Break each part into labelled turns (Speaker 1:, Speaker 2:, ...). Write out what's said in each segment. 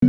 Speaker 1: Yo,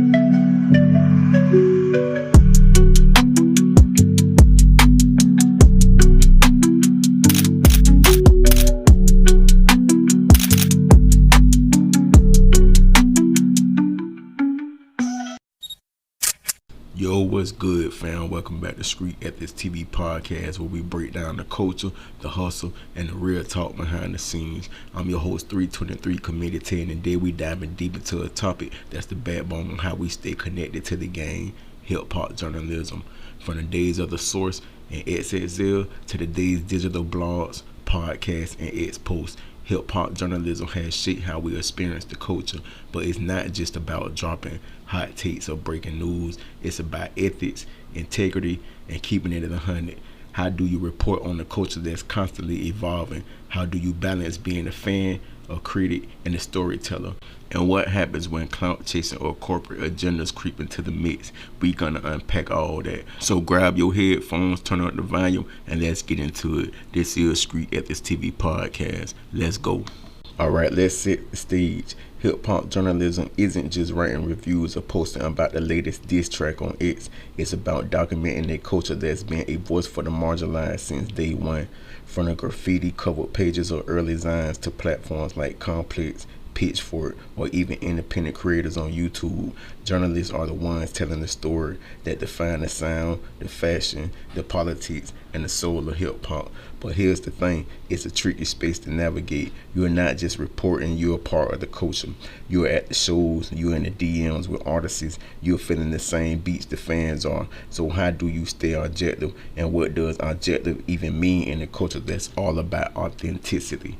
Speaker 1: what's good, fam? Welcome back to Street Ethics TV podcast, where we break down the culture, the hustle, and the real talk behind the scenes. I'm your host, 323 Committee 10, and today we diving deep into a topic that's the backbone of how we stay connected to the game: hip-hop journalism. From the days of The Source and XXL to today's digital blogs, podcasts, and X posts, hip-hop journalism has shaped how we experience the culture. But it's not just about dropping hot takes or breaking news. It's about ethics, integrity, and keeping it at 100. How do you report on the culture that's constantly evolving? How do you balance being a fan, a critic, and a storyteller? And what happens when clout chasing or corporate agendas creep into the mix? We gonna unpack all that. So grab your headphones, turn up the volume, and let's get into it. This is Street Ethics TV podcast. Let's go. Alright, let's set the stage. Hip-hop journalism isn't just writing reviews or posting about the latest diss track on X. It's about documenting a culture that's been a voice for the marginalized since day one. From the graffiti covered pages of early Zines to platforms like Complex, Pitchfork, or even independent creators on YouTube, journalists are the ones telling the story that define the sound, the fashion, the politics, and the soul of hip-hop. But here's the thing, it's a tricky space to navigate. You're not just reporting, you're a part of the culture. You're at the shows, you're in the DMs with artists, you're feeling the same beats the fans are. So how do you stay objective, and what does objective even mean in a culture that's all about authenticity?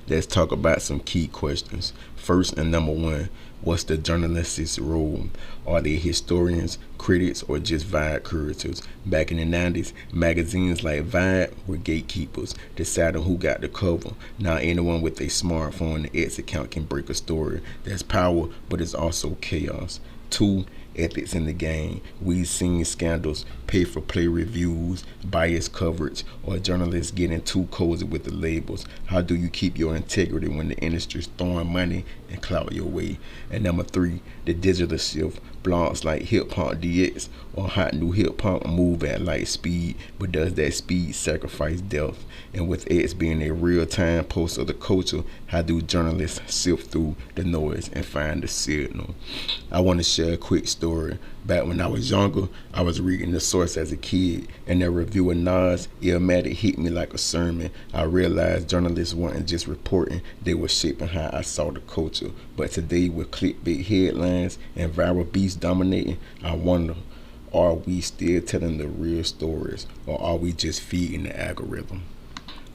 Speaker 1: Let's talk about some key questions. First and number one, what's the journalist's role? Are they historians, critics, or just vibe curators? Back in the 90s, magazines like Vibe were gatekeepers, deciding who got the cover. Now anyone with a smartphone and X account can break a story. That's power, but it's also chaos. Two, ethics in the game. We've seen scandals, pay-for-play reviews, biased coverage, or journalists getting too cozy with the labels. How do you keep your integrity when the industry's throwing money and clout your way? And number three, the digital shift. Blogs like Hip Hop DX or Hot New Hip Hop move at light speed, but does that speed sacrifice depth? And with X being a real-time post of the culture, how do journalists sift through the noise and find the signal? I want to share a quick story. Back when I was younger, I was reading The Source as a kid, and their review of Nas, Illmatic, hit me like a sermon. I realized journalists weren't just reporting, they were shaping how I saw the culture. But today, with clickbait headlines and viral beats dominating, I wonder, are we still telling the real stories, or are we just feeding the algorithm?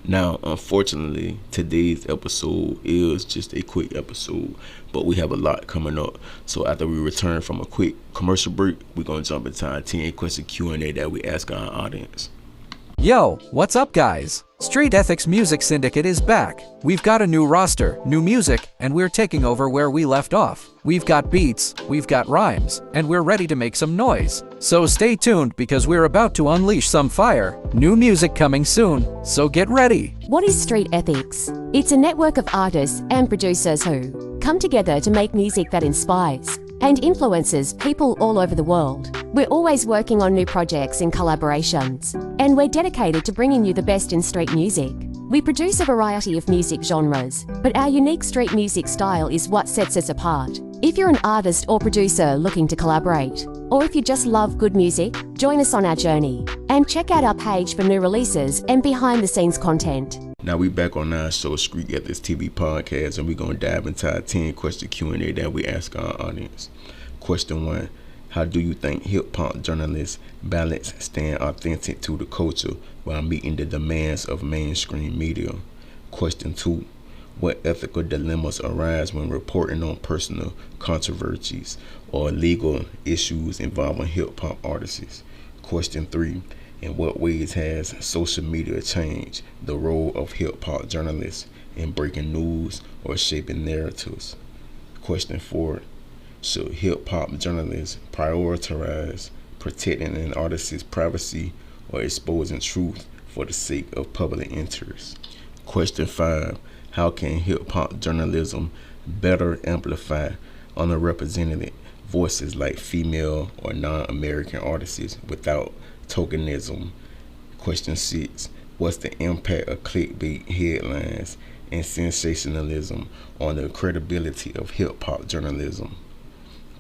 Speaker 1: Now, unfortunately, today's episode is just a quick episode, but we have a lot coming up. So after we return from a quick commercial break, we're going to jump into our 10-question Q&A that we ask our audience.
Speaker 2: Yo, what's up guys? Street Ethics Music Syndicate is back. We've got a new roster, new music, and we're taking over where we left off. We've got beats, we've got rhymes, and we're ready to make some noise. So stay tuned because we're about to unleash some fire. New music coming soon, so get ready.
Speaker 3: What is Street Ethics? It's a network of artists and producers who come together to make music that inspires and influences people all over the world. We're always working on new projects and collaborations, and we're dedicated to bringing you the best in street music. We produce a variety of music genres, but our unique street music style is what sets us apart. If you're an artist or producer looking to collaborate, or if you just love good music, join us on our journey and check out our page for new releases and behind-the-scenes content.
Speaker 1: Now we back on our show, Street Ethics TV podcast, and we're going to dive into our 10-question Q&A that we ask our audience. Question 1. How do you think hip-hop journalists balance staying authentic to the culture while meeting the demands of mainstream media? Question 2. What ethical dilemmas arise when reporting on personal controversies or legal issues involving hip-hop artists? Question 3. In what ways has social media changed the role of hip-hop journalists in breaking news or shaping narratives? Question 4. Should hip-hop journalists prioritize protecting an artist's privacy or exposing truth for the sake of public interest? Question 5. How can hip-hop journalism better amplify underrepresented voices like female or non-American artists without tokenism. Question 6. What's the impact of clickbait headlines and sensationalism on the credibility of hip-hop journalism?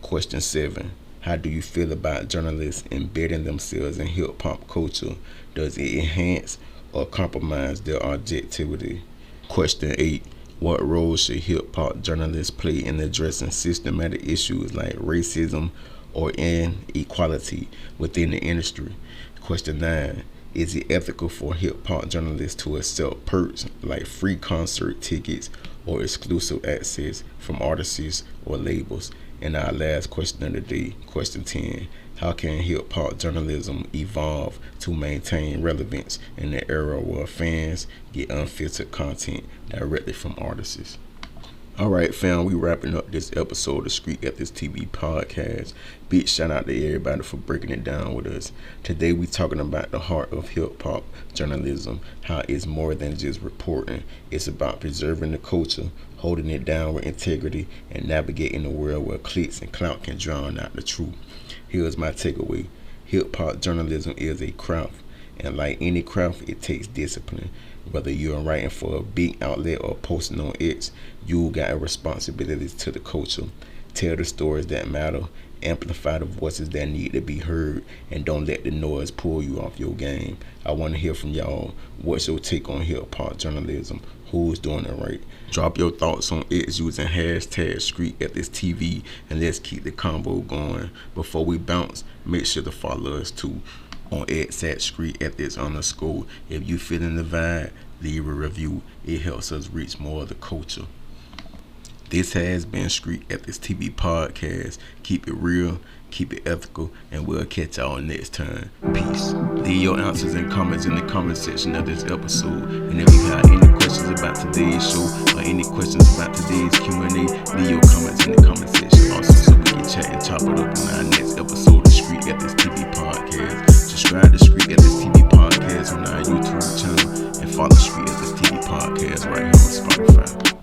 Speaker 1: Question 7. How do you feel about journalists embedding themselves in hip-hop culture? Does it enhance or compromise their objectivity? Question 8. What role should hip-hop journalists play in addressing systematic issues like racism or inequality within the industry? Question 9. Is it ethical for hip-hop journalists to accept perks like free concert tickets or exclusive access from artists or labels? And our last question of the day, question 10. How can hip-hop journalism evolve to maintain relevance in the era where fans get unfiltered content directly from artists? Alright fam, we wrapping up this episode of Street Ethics TV podcast. Big shout out to everybody for breaking it down with us. Today we talking about the heart of hip hop journalism, how it's more than just reporting. It's about preserving the culture, holding it down with integrity, and navigating a world where clicks and clout can drown out the truth. Here's my takeaway. Hip hop journalism is a craft, and like any craft, it takes discipline. Whether you're writing for a big outlet or posting on X, you got a responsibility to the culture. Tell the stories that matter, amplify the voices that need to be heard, and don't let the noise pull you off your game. I want to hear from y'all. What's your take on hip hop journalism? Who's doing it right? Drop your thoughts on X using hashtag StreetEthicsTV, and let's keep the combo going. Before we bounce, make sure to follow us too on X at StreetEthics_. If you feeling the vibe, leave a review. It helps us reach more of the culture. This has been Street Ethics TV podcast. Keep it real, keep it ethical, and we'll catch y'all next time. Peace. Leave your answers and comments in the comment section of this episode. And if you got any questions about today's show or any questions about today's Q&A, leave your comments in the comment section also, so we can chat and chop it up.